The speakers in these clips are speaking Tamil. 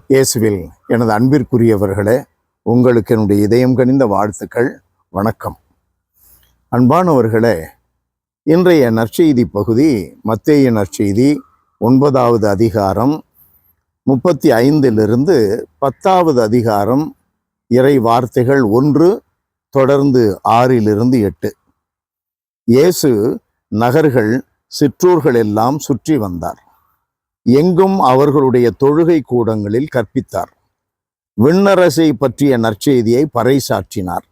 இயேசுவில் எனது அன்பிற்குரியவர்களே, உங்களுக்கு என்னுடைய இதயம் கனிந்த வாழ்த்துக்கள். வணக்கம். அன்பானவர்களே, இன்றைய நற்செய்தி பகுதி மத்தேயு நற்செய்தி 9வது அதிகாரம் 35 10வது அதிகாரம் இறை வார்த்தைகள் 1 தொடர்ந்து 6 இயேசு நகர்கள் சிற்றூர்கள் எல்லாம் சுற்றி வந்தார். எங்கும் அவர்களுடைய தொழுகை கூடங்களில் கற்பித்தார். விண்ணரசை பற்றிய நற்செய்தியை பறைசாற்றினார்.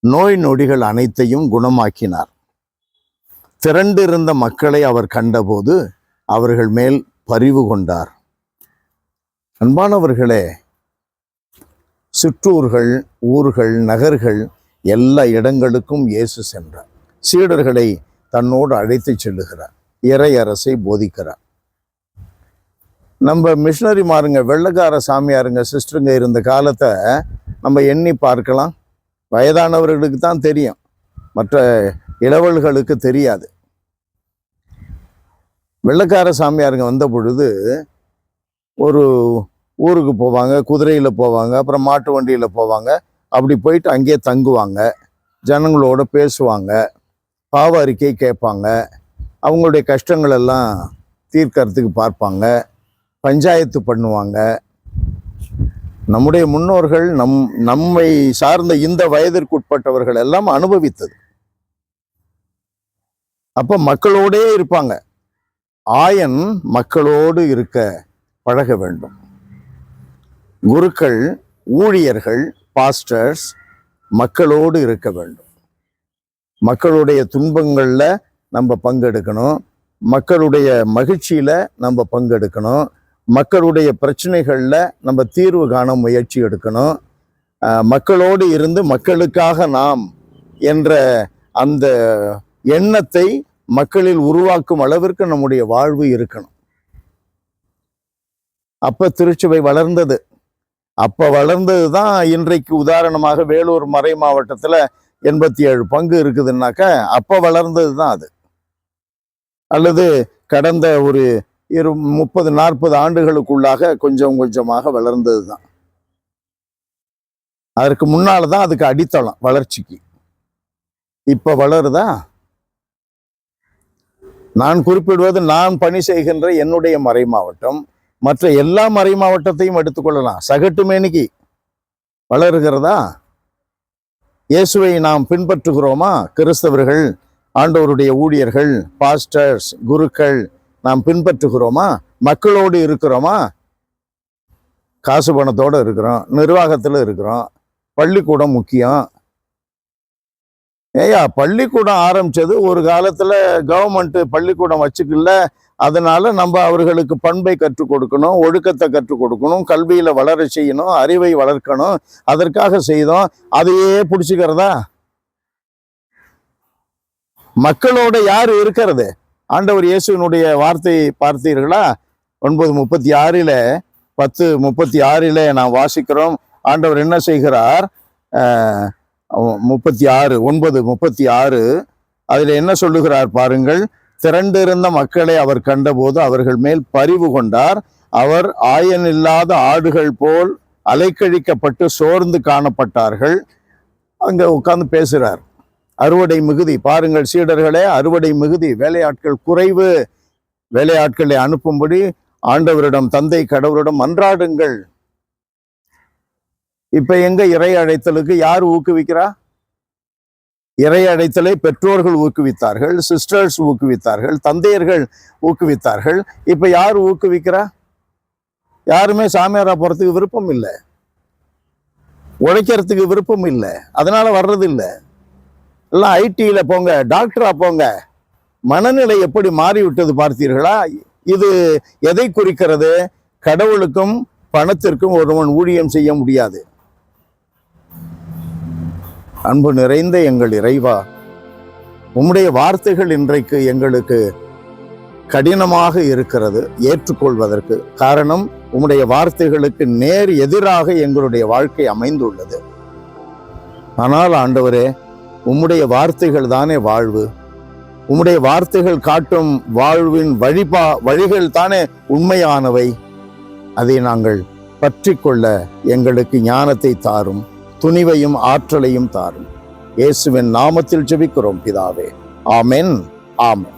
நோய் நொடிகள் அனைத்தையும் குணமாக்கினார். திரண்டிருந்த மக்களை அவர் கண்டபோது அவர்கள் மேல் பரிவு கொண்டார். அன்பானவர்களே, சிற்றூர்கள், ஊர்கள், நகர்கள் எல்லா இடங்களுக்கும் இயேசு சென்றார். சீடர்களை தன்னோடு அழைத்து செல்லுகிறார். இறை அரசை போதிக்கிறார். நம்ம மிஷினரிமாருங்க, வெள்ளைக்கார சாமியாருங்க, சிஸ்டருங்க இருந்த காலத்தை நம்ம எண்ணி பார்க்கலாம். வயதானவர்களுக்கு தான் தெரியும், மற்ற இளவல்களுக்கு தெரியாது. வெள்ளைக்கார சாமியாருங்க வந்த பொழுது ஒரு ஊருக்கு போவாங்க, குதிரையில் போவாங்க, அப்புறம் மாட்டு வண்டியில் போவாங்க. அப்படி போயிட்டு அங்கேயே தங்குவாங்க, ஜனங்களோட பேசுவாங்க, பாவ அறிக்கை கேட்பாங்க, அவங்களுடைய கஷ்டங்கள் எல்லாம் தீர்க்கறதுக்கு பார்ப்பாங்க, பஞ்சாயத்து பண்ணுவாங்க. நம்முடைய முன்னோர்கள் நம்மை சார்ந்த இந்த வயதிற்குட்பட்டவர்கள் எல்லாம் அனுபவித்தது. அப்ப மக்களோடே இருப்பாங்க. ஆயன் மக்களோடு இருக்க பழக வேண்டும். குருக்கள், ஊழியர்கள், பாஸ்டர்ஸ் மக்களோடு இருக்க வேண்டும். மக்களுடைய துன்பங்கள்ல நம்ம பங்கெடுக்கணும், மக்களுடைய மகிழ்ச்சியில நம்ம பங்கெடுக்கணும், மக்களுடைய பிரச்சனைகள்ல நம்ம தீர்வு காண முயற்சி எடுக்கணும். மக்களோடு இருந்து மக்களுக்காக நாம் என்ற அந்த எண்ணத்தை மக்களில் உருவாக்கும் அளவிற்கு நம்முடைய வாழ்வு இருக்கணும். அப்ப திருச்சபை வளர்ந்தது. அப்ப வளர்ந்தது தான் இன்றைக்கு உதாரணமாக வேலூர் மறை மாவட்டத்துல 87 பங்கு இருக்குதுன்னாக்க அப்ப வளர்ந்தது தான் அது. அல்லது கடந்த ஒரு 30-40 ஆண்டுகளுக்குள்ளாக கொஞ்சம் கொஞ்சமாக வளர்ந்தது தான். அதற்கு முன்னால தான் அதுக்கு அடித்தளம் வளர்ச்சிக்கு. இப்ப வளருதா? நான் குறிப்பிடுவது நான் பணி செய்கின்ற என்னுடைய மறை மாவட்டம். மற்ற எல்லா மறை மாவட்டத்தையும் எடுத்துக்கொள்ளலாம். சகட்டுமேனிக்கு வளருகிறதா? இயேசுவை நாம் பின்பற்றுகிறோமா? கிறிஸ்தவர்கள், ஆண்டவருடைய ஊழியர்கள், பாஸ்டர்ஸ், குருக்கள் நாம் பின்பற்றுகிறோமா? மக்களோடு இருக்கிறோமா? காசு பணத்தோடு இருக்கிறோம், நிர்வாகத்தில் இருக்கிறோம். பள்ளிக்கூடம் முக்கியம். பள்ளிக்கூடம் ஆரம்பிச்சது ஒரு காலத்துல கவர்மெண்ட் பள்ளிக்கூடம் வச்சுக்கல. அதனால நம்ம அவர்களுக்கு பண்பை கற்றுக் கொடுக்கணும், ஒழுக்கத்தை கற்றுக் கொடுக்கணும், கல்வியில வளர செய்யணும், அறிவை வளர்க்கணும். அதற்காக செய்தோம். அதையே பிடிச்சுக்கிறதா? மக்களோட யாரு இருக்கிறது? ஆண்டவர் இயேசுவினுடைய வார்த்தையை பார்த்தீர்களா? 9:36 10:36 நாம் வாசிக்கிறோம். ஆண்டவர் என்ன செய்கிறார்? 9:36 அதுல என்ன சொல்லுகிறார் பாருங்கள். திரண்டிருந்த மக்களை அவர் கண்டபோது அவர்கள் மேல் பரிவு கொண்டார். அவர் ஆயனில்லாத ஆடுகள் போல் அலைக்கழிக்கப்பட்டு சோர்ந்து காணப்பட்டார்கள். அங்க உட்கார்ந்து பேசுறார். அறுவடை மிகுதி பாருங்கள் சீடர்களே, அறுவடை மிகுதி, வேலையாட்கள் குறைவு. வேலையாட்களை அனுப்பும்படி ஆண்டவரிடம், தந்தை கடவுளிடம் மன்றாடுங்கள். இப்ப எங்க இறை அழைத்தலுக்கு யார் ஊக்குவிக்கிறா? இறை அழைத்தலை பெற்றோர்கள் ஊக்குவித்தார்கள், சிஸ்டர்ஸ் ஊக்குவித்தார்கள், தந்தையர்கள் ஊக்குவித்தார்கள். இப்ப யார் ஊக்குவிக்கிறா? யாருமே சாமியாரா போறதுக்கு விருப்பம் இல்லை, உழைக்கிறதுக்கு விருப்பம் இல்லை, அதனால வர்றது இல்லை. எல்லாம் ஐடியில போங்க, டாக்டரா போங்க. மனநிலை எப்படி மாறிவிட்டது பார்த்தீர்களா? இது எதை குறிக்கிறது? கடவுளுக்கும் பணத்திற்கும் ஒருவன் ஊழியம் செய்ய முடியாது. அன்பு நிறைந்த எங்கள் இறைவா, உம்முடைய வார்த்தைகள் இன்றைக்கு எங்களுக்கு கடினமாக இருக்கிறது ஏற்றுக்கொள்வதற்கு. காரணம், உம்முடைய வார்த்தைகளுக்கு நேர் எதிராக எங்களுடைய வாழ்க்கை அமைந்துள்ளது. ஆனால் ஆண்டவரே, உம்முடைய வார்த்தைகள் தானே வாழ்வு. உம்முடைய வார்த்தைகள் காட்டும் வாழ்வின் வழிகள் தானே உண்மையானவை. அதை நாங்கள் பற்றி கொள்ள எங்களுக்கு ஞானத்தை தாரும், துணிவையும் ஆற்றலையும் தாரும். இயேசுவின் நாமத்தில் ஜெபிக்கிறோம் பிதாவே. ஆமென். ஆமென்.